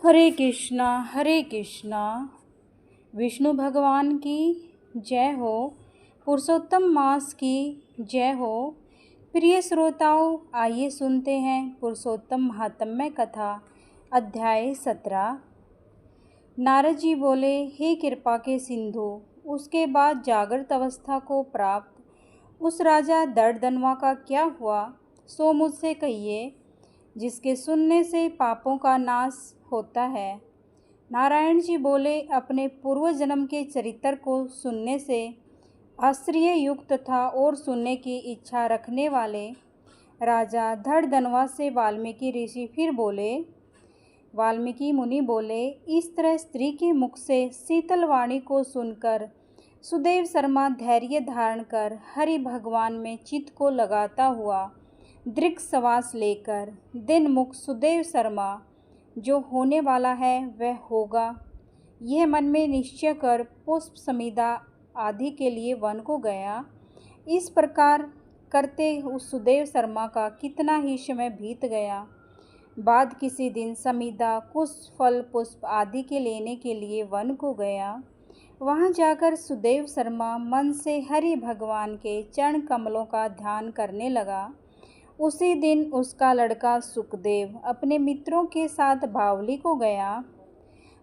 हरे कृष्णा। विष्णु भगवान की जय हो। पुरुषोत्तम मास की जय हो। प्रिय श्रोताओं, आइए सुनते हैं पुरुषोत्तम महात्म्य कथा अध्याय 17। नारद जी बोले, हे कृपा के सिंधु, उसके बाद जागृत अवस्था को प्राप्त उस राजा दर्दनवा का क्या हुआ, सो मुझसे कहिए, जिसके सुनने से पापों का नाश होता है। नारायण जी बोले, अपने पूर्व जन्म के चरित्र को सुनने से आश्चर्य युक्त था और सुनने की इच्छा रखने वाले राजा धड़धनवा से वाल्मीकि ऋषि फिर बोले। वाल्मीकि मुनि बोले, इस तरह स्त्री के मुख से शीतल वाणी को सुनकर सुदेव शर्मा धैर्य धारण कर हरि भगवान में चित्त को लगाता हुआ दीर्घ श्वास लेकर दिन मुख सुदेव शर्मा जो होने वाला है वह होगा, यह मन में निश्चय कर पुष्प समीदा आदि के लिए वन को गया। इस प्रकार करते उस सुदेव शर्मा का कितना ही समय बीत गया। बाद किसी दिन समीदा कुछ फल पुष्प आदि के लेने के लिए वन को गया। वहां जाकर सुदेव शर्मा मन से हरि भगवान के चरण कमलों का ध्यान करने लगा। उसी दिन उसका लड़का सुखदेव अपने मित्रों के साथ बावली को गया।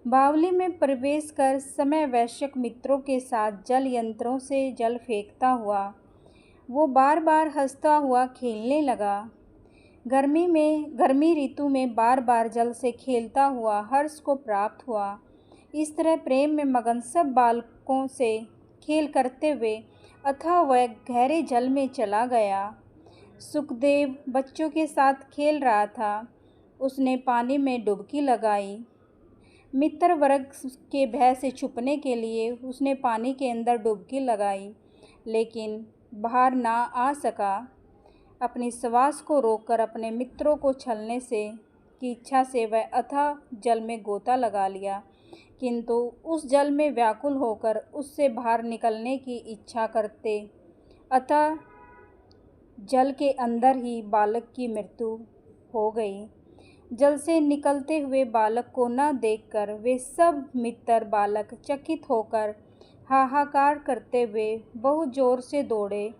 बावली में प्रवेश कर समय वैश्यक मित्रों के साथ जल यंत्रों से जल फेंकता हुआ वो बार बार हंसता हुआ खेलने लगा। गर्मी ऋतु में बार बार जल से खेलता हुआ हर्ष को प्राप्त हुआ। इस तरह प्रेम में मगन सब बालकों से खेल करते हुए अथवा वह गहरे जल में चला गया। सुखदेव बच्चों के साथ खेल रहा था। उसने पानी में डुबकी लगाई। मित्र वर्ग के भय से छुपने के लिए उसने पानी के अंदर डुबकी लगाई, लेकिन बाहर ना आ सका। अपनी श्वास को रोककर अपने मित्रों को छलने से की इच्छा से वह अथाह जल में गोता लगा लिया, किंतु उस जल में व्याकुल होकर उससे बाहर निकलने की इच्छा करते अतः जल के अंदर ही बालक की मृत्यु हो गई। जल से निकलते हुए बालक को न देखकर वे सब मित्र बालक चकित होकर हाहाकार करते हुए बहुत जोर से दौड़े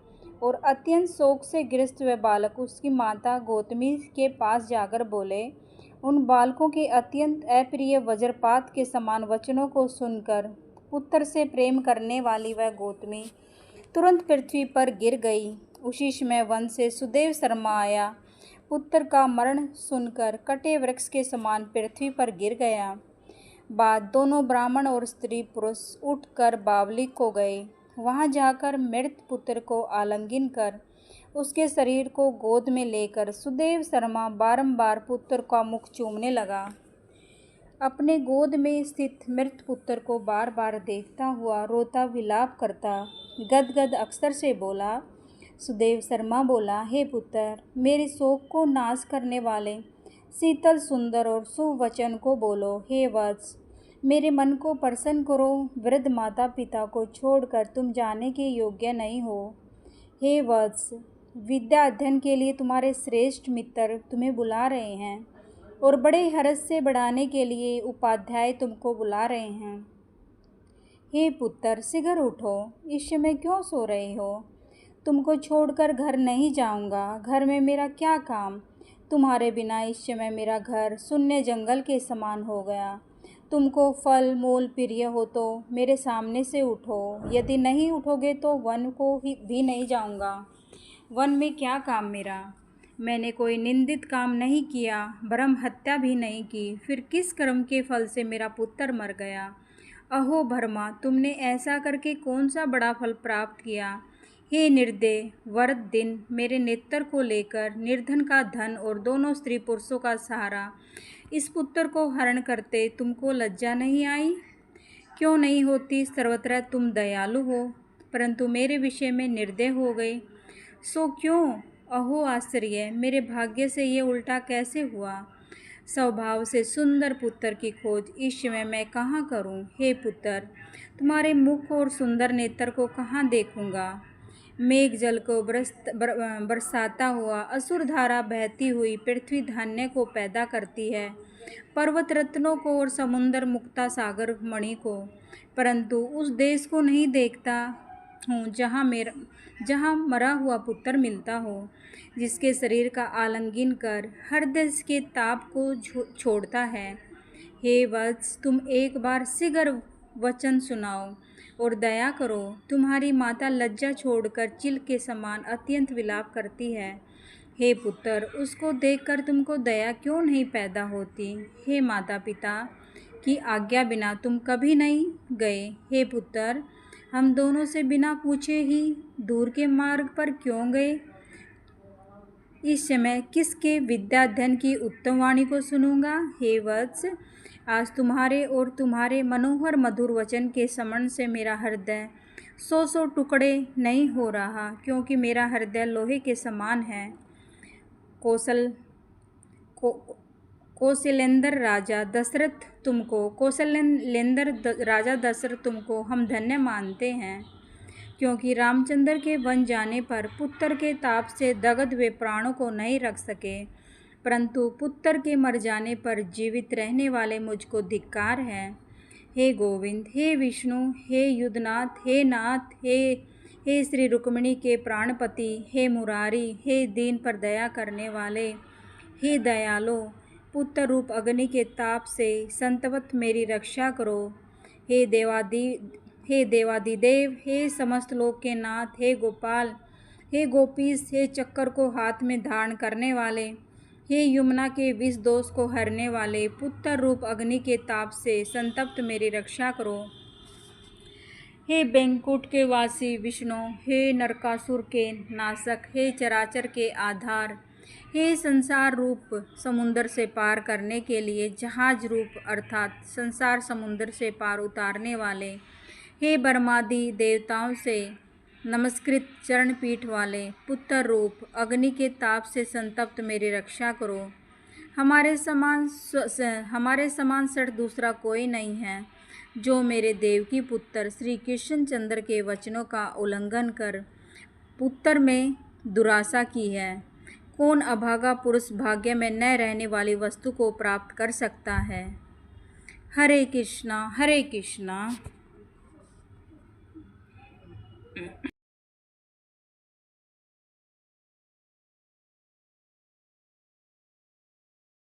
और अत्यंत शोक से ग्रस्त हुए बालक उसकी माता गौतमी के पास जाकर बोले। उन बालकों के अत्यंत अप्रिय वज्रपात के समान वचनों को सुनकर पुत्र से प्रेम करने वाली वह गौतमी तुरंत पृथ्वी पर गिर गई। उसी समय वन से सुदेव शर्मा आया। पुत्र का मरण सुनकर कटे वृक्ष के समान पृथ्वी पर गिर गया। बाद दोनों ब्राह्मण और स्त्री पुरुष उठकर बावली को गए। वहां जाकर मृत पुत्र को आलिंगन कर उसके शरीर को गोद में लेकर सुदेव शर्मा बारंबार पुत्र का मुख चूमने लगा। अपने गोद में स्थित मृत पुत्र को बार बार देखता हुआ रोता विलाप करता गदगद अक्षर से बोला। सुदेव शर्मा बोला, हे पुत्र, मेरे शोक को नाश करने वाले शीतल सुंदर और शुभ वचन को बोलो। हे वत्स, मेरे मन को प्रसन्न करो। वृद्ध माता पिता को छोड़कर तुम जाने के योग्य नहीं हो। हे वत्स, विद्या अध्ययन के लिए तुम्हारे श्रेष्ठ मित्र तुम्हें बुला रहे हैं और बड़े हर्ष से बढ़ाने के लिए उपाध्याय तुमको बुला रहे हैं। हे पुत्र, शीघ्र उठो, इस समय क्यों सो रहे हो? तुमको छोड़कर घर नहीं जाऊंगा। घर में मेरा क्या काम? तुम्हारे बिना इस समय मेरा घर शून्य जंगल के समान हो गया। तुमको फल मूल प्रिय हो तो मेरे सामने से उठो। यदि नहीं उठोगे तो वन को भी नहीं जाऊंगा। वन में क्या काम मेरा? मैंने कोई निंदित काम नहीं किया, ब्रह्म हत्या भी नहीं की। फिर किस कर्म के फल से मेरा पुत्र मर गया? अहो भरमा, तुमने ऐसा करके कौन सा बड़ा फल प्राप्त किया? हे निर्दय वर्द दिन, मेरे नेत्र को लेकर निर्धन का धन और दोनों स्त्री पुरुषों का सहारा इस पुत्र को हरण करते तुमको लज्जा नहीं आई? क्यों नहीं होती? सर्वत्र तुम दयालु हो, परंतु मेरे विषय में निर्दय हो गए। सो क्यों? अहो आश्चर्य, मेरे भाग्य से ये उल्टा कैसे हुआ? स्वभाव से सुंदर पुत्र की खोज इस समय मैं कहाँ करूँ? हे पुत्र, तुम्हारे मुख और सुंदर नेत्र को कहाँ देखूँगा? मेघ जल को बरसाता हुआ असुर धारा बहती हुई पृथ्वी धान्य को पैदा करती है। पर्वत रत्नों को और समुंदर मुक्ता सागर मणि को, परंतु उस देश को नहीं देखता हूँ जहाँ मरा हुआ पुत्र मिलता हो, जिसके शरीर का आलिंगन कर हृदय के ताप को छोड़ता है। हे वत्स, तुम एक बार शीघ्र वचन सुनाओ और दया करो। तुम्हारी माता लज्जा छोड़कर चिल के समान अत्यंत विलाप करती है। हे पुत्र, उसको देखकर तुमको दया क्यों नहीं पैदा होती? हे माता पिता की आज्ञा बिना तुम कभी नहीं गए। हे पुत्र, हम दोनों से बिना पूछे ही दूर के मार्ग पर क्यों गए? इस समय किसके विद्याध्ययन की उत्तम वाणी को सुनूंगा? हे वत्स, आज तुम्हारे और तुम्हारे मनोहर मधुर वचन के स्मरण से मेरा हृदय 100 टुकड़े नहीं हो रहा, क्योंकि मेरा हृदय लोहे के समान है। कौशलेंद्र राजा दशरथ तुमको हम धन्य मानते हैं, क्योंकि रामचंद्र के वन जाने पर पुत्र के ताप से दग्ध वे प्राणों को नहीं रख सके, परंतु पुत्र के मर जाने पर जीवित रहने वाले मुझको धिक्कार है। हे गोविंद, हे विष्णु, हे युद्धनाथ, हे नाथ, हे श्री रुक्मिणी के प्राणपति, हे मुरारी, हे दीन पर दया करने वाले, हे दयालो, पुत्र रूप अग्नि के ताप से संतवत मेरी रक्षा करो। हे देवादिदेव, हे समस्त लोक के नाथ, हे गोपाल, हे गोपीश, हे चक्कर को हाथ में धारण करने वाले, हे यमुना के विष दोष को हरने वाले, पुत्र रूप अग्नि के ताप से संतप्त मेरी रक्षा करो। हे बैंकुट के वासी विष्णु, हे नरकासुर के नाशक, हे चराचर के आधार, हे संसार रूप समुद्र से पार करने के लिए जहाज रूप अर्थात संसार समुद्र से पार उतारने वाले, हे ब्रह्मादि देवताओं से नमस्कृत चरण पीठ वाले, पुत्र रूप अग्नि के ताप से संतप्त मेरी रक्षा करो। हमारे समान सठ दूसरा कोई नहीं है, जो मेरे देवकी पुत्र श्री कृष्णचंद्र के वचनों का उल्लंघन कर पुत्र में दुराशा की है। कौन अभागा पुरुष भाग्य में न रहने वाली वस्तु को प्राप्त कर सकता है? हरे कृष्णा हरे कृष्णा।